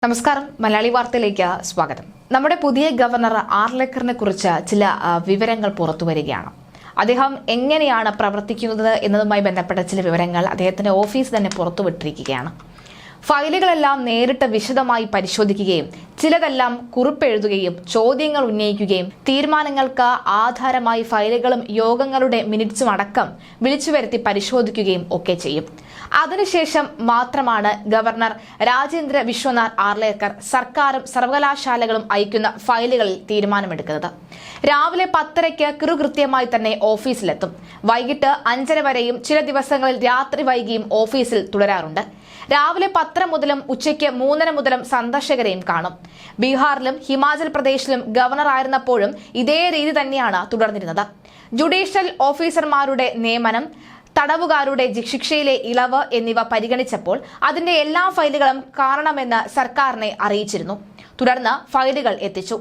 നമസ്കാരം, മലയാളി വാർത്തയിലേക്ക് സ്വാഗതം. നമ്മുടെ പുതിയ ഗവർണർ ആർലേക്കറിനെ കുറിച്ച് ചില വിവരങ്ങൾ പുറത്തു വരികയാണ്. അദ്ദേഹം എങ്ങനെയാണ് പ്രവർത്തിക്കുന്നത് എന്നതുമായി ബന്ധപ്പെട്ട ചില വിവരങ്ങൾ അദ്ദേഹത്തിന്റെ ഓഫീസ് തന്നെ പുറത്തുവിട്ടിരിക്കുകയാണ്. ഫയലുകളെല്ലാം നേരിട്ട് വിശദമായി പരിശോധിക്കുകയും ചിലതെല്ലാം കുറിപ്പെഴുതുകയും ചോദ്യങ്ങൾ ഉന്നയിക്കുകയും തീരുമാനങ്ങൾക്ക് ആധാരമായി ഫയലുകളും യോഗങ്ങളുടെ മിനിറ്റ്സും അടക്കം വിളിച്ചുവരുത്തി പരിശോധിക്കുകയും ഒക്കെ ചെയ്യും. അതിനുശേഷം മാത്രമാണ് ഗവർണർ രാജേന്ദ്ര വിശ്വനാഥ് ആർലേക്കർ സർക്കാരും സർവകലാശാലകളും അയക്കുന്ന ഫയലുകളിൽ തീരുമാനമെടുക്കുന്നത്. രാവിലെ 10:30 കൃത്യമായി തന്നെ ഓഫീസിലെത്തും. വൈകിട്ട് 5:30 വരെയും ചില ദിവസങ്ങളിൽ രാത്രി വൈകിയും ഓഫീസിൽ തുടരാറുണ്ട്. രാവിലെ 10 മുതലും ഉച്ചയ്ക്ക് 3:30 മുതലും സന്ദർശകരെയും കാണും. ബീഹാറിലും ഹിമാചൽ പ്രദേശിലും ഗവർണർ ആയിരുന്നപ്പോഴും ഇതേ രീതി തന്നെയാണ് തുടർന്നിരുന്നത്. ജുഡീഷ്യൽ ഓഫീസർമാരുടെ നിയമനം, തടവുകാരുടെ ശിക്ഷയിലെ ഇളവ് എന്നിവ പരിഗണിച്ചപ്പോൾ അതിന്റെ എല്ലാ ഫയലുകളും കാണണമെന്ന് സർക്കാരിനെ അറിയിച്ചിരുന്നു. തുടർന്ന് ഫയലുകൾ എത്തിച്ചു.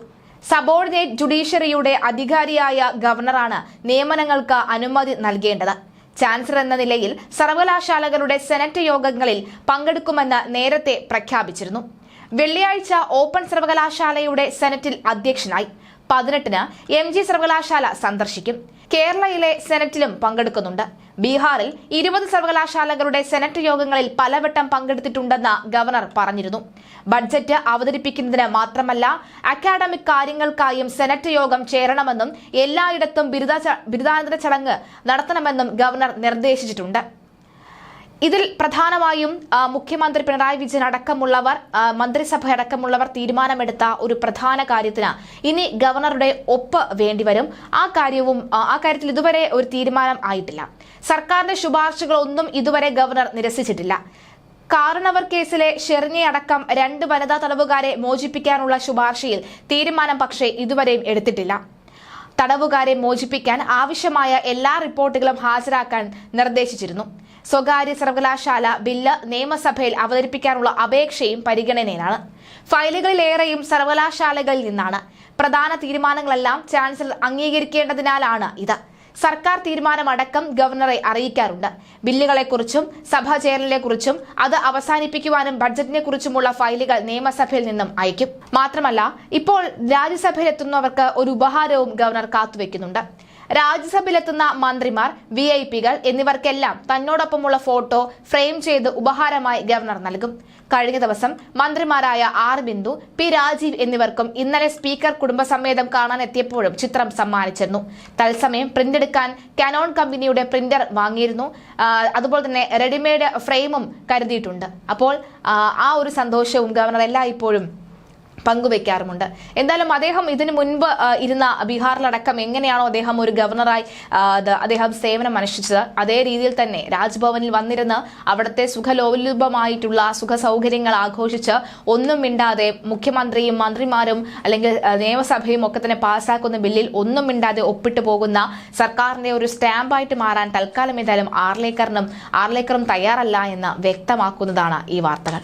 സബോർഡിനേറ്റ് ജുഡീഷ്യറിയുടെ അധികാരിയായ ഗവർണറാണ് നിയമനങ്ങൾക്ക് അനുമതി നൽകേണ്ടത്. ചാൻസലർ എന്ന നിലയിൽ സർവകലാശാലകളുടെ സെനറ്റ് യോഗങ്ങളിൽ പങ്കെടുക്കുമെന്ന് നേരത്തെ പ്രഖ്യാപിച്ചിരുന്നു. വെള്ളിയാഴ്ച ഓപ്പൺ സർവകലാശാലയുടെ സെനറ്റിൽ അധ്യക്ഷനായി. 18-ന് MG സർവകലാശാല സന്ദർശിക്കും. കേരളയിലെ സെനറ്റിലും പങ്കെടുക്കുന്നുണ്ട്. ബീഹാറിൽ 20 സർവകലാശാലകളുടെ സെനറ്റ് യോഗങ്ങളിൽ പലവട്ടം പങ്കെടുത്തിട്ടുണ്ടെന്ന് ഗവർണർ പറഞ്ഞിരുന്നു. ബഡ്ജറ്റ് അവതരിപ്പിക്കുന്നതിന് മാത്രമല്ല അക്കാഡമിക് കാര്യങ്ങൾക്കായും സെനറ്റ് യോഗം ചേരണമെന്നും എല്ലായിടത്തും ബിരുദാനന്തര ചടങ്ങ് നടത്തണമെന്നും ഗവർണർ നിർദ്ദേശിച്ചിട്ടുണ്ട്. ഇതിൽ പ്രധാനമായും മുഖ്യമന്ത്രി പിണറായി വിജയൻ അടക്കമുള്ളവർ, മന്ത്രിസഭ അടക്കമുള്ളവർ തീരുമാനമെടുത്ത ഒരു പ്രധാന കാര്യത്തിന് ഇനി ഗവർണറുടെ ഒപ്പ് വേണ്ടിവരും. ആ കാര്യത്തിൽ ഇതുവരെ ഒരു തീരുമാനം ആയിട്ടില്ല. സർക്കാരിന്റെ ശുപാർശകളൊന്നും ഇതുവരെ ഗവർണർ നിരസിച്ചിട്ടില്ല. കാരണവർ കേസിലെ ഷെറിനെ അടക്കം 2 വനിതാ തടവുകാരെ മോചിപ്പിക്കാനുള്ള ശുപാർശയിൽ തീരുമാനം പക്ഷേ ഇതുവരെയും എടുത്തിട്ടില്ല. തടവുകാരെ മോചിപ്പിക്കാൻ ആവശ്യമായ എല്ലാ റിപ്പോർട്ടുകളും ഹാജരാക്കാൻ നിർദ്ദേശിച്ചിരുന്നു. സ്വകാര്യ സർവകലാശാല ബില്ല് നിയമസഭയിൽ അവതരിപ്പിക്കാനുള്ള അപേക്ഷയും പരിഗണനയിലാണ്. ഫയലുകളിലേറെയും സർവകലാശാലകളിൽ നിന്നാണ്. പ്രധാന തീരുമാനങ്ങളെല്ലാം ചാൻസലർ അംഗീകരിക്കേണ്ടതിനാലാണ് ഇത്. സർക്കാർ തീരുമാനമടക്കം ഗവർണറെ അറിയിക്കാറുണ്ട്. ബില്ലുകളെക്കുറിച്ചും സഭാ ചേരലിനെക്കുറിച്ചും അത് അവസാനിപ്പിക്കുവാനും ബഡ്ജറ്റിനെ കുറിച്ചുമുള്ള ഫയലുകൾ നിയമസഭയിൽ നിന്നും അയക്കും. മാത്രമല്ല, ഇപ്പോൾ രാജ്യസഭയിലെത്തുന്നവർക്ക് ഒരു ഉപഹാരവും ഗവർണർ കാത്തുവെക്കുന്നുണ്ട്. രാജ്യസഭയിലെത്തുന്ന മന്ത്രിമാർ, VIP-കൾ എന്നിവർക്കെല്ലാം തന്നോടൊപ്പമുള്ള ഫോട്ടോ ഫ്രെയിം ചെയ്ത് ഉപഹാരമായി ഗവർണർ നൽകും. കഴിഞ്ഞ ദിവസം മന്ത്രിമാരായ R. ബിന്ദു, P. രാജീവ് എന്നിവർക്കും ഇന്നലെ സ്പീക്കർ കുടുംബസമേതം കാണാനെത്തിയപ്പോഴും ചിത്രം സമ്മാനിച്ചിരുന്നു. തത്സമയം പ്രിന്റ് എടുക്കാൻ കാനോൺ കമ്പനിയുടെ പ്രിന്റർ വാങ്ങിയിരുന്നു. അതുപോലെ തന്നെ റെഡിമെയ്ഡ് ഫ്രെയിമും കരുതിയിട്ടുണ്ട്. അപ്പോൾ ആ ഒരു സന്തോഷവും ഗവർണർ എല്ലായ്പ്പോഴും പങ്കുവെക്കാറുമുണ്ട്. എന്തായാലും അദ്ദേഹം ഇതിനു മുൻപ് ഇരുന്ന ബീഹാറിലടക്കം എങ്ങനെയാണോ അദ്ദേഹം ഒരു ഗവർണറായി അദ്ദേഹം സേവനം അനുഷ്ഠിച്ചത്, അതേ രീതിയിൽ തന്നെ രാജ്ഭവനിൽ വന്നിരുന്ന് അവിടുത്തെ സുഖലോലുപമായിട്ടുള്ള സുഖ സൗകര്യങ്ങൾ ആഘോഷിച്ച് ഒന്നും മിണ്ടാതെ മുഖ്യമന്ത്രിയും മന്ത്രിമാരും അല്ലെങ്കിൽ നിയമസഭയും ഒക്കെ തന്നെ പാസ്സാക്കുന്ന ബില്ലിൽ ഒന്നും മിണ്ടാതെ ഒപ്പിട്ട് പോകുന്ന സർക്കാരിന്റെ ഒരു സ്റ്റാമ്പായിട്ട് മാറാൻ തൽക്കാലം ഏതായാലും ആർലേക്കറും തയ്യാറല്ല എന്ന് വ്യക്തമാക്കുന്നതാണ് ഈ വാർത്തകൾ.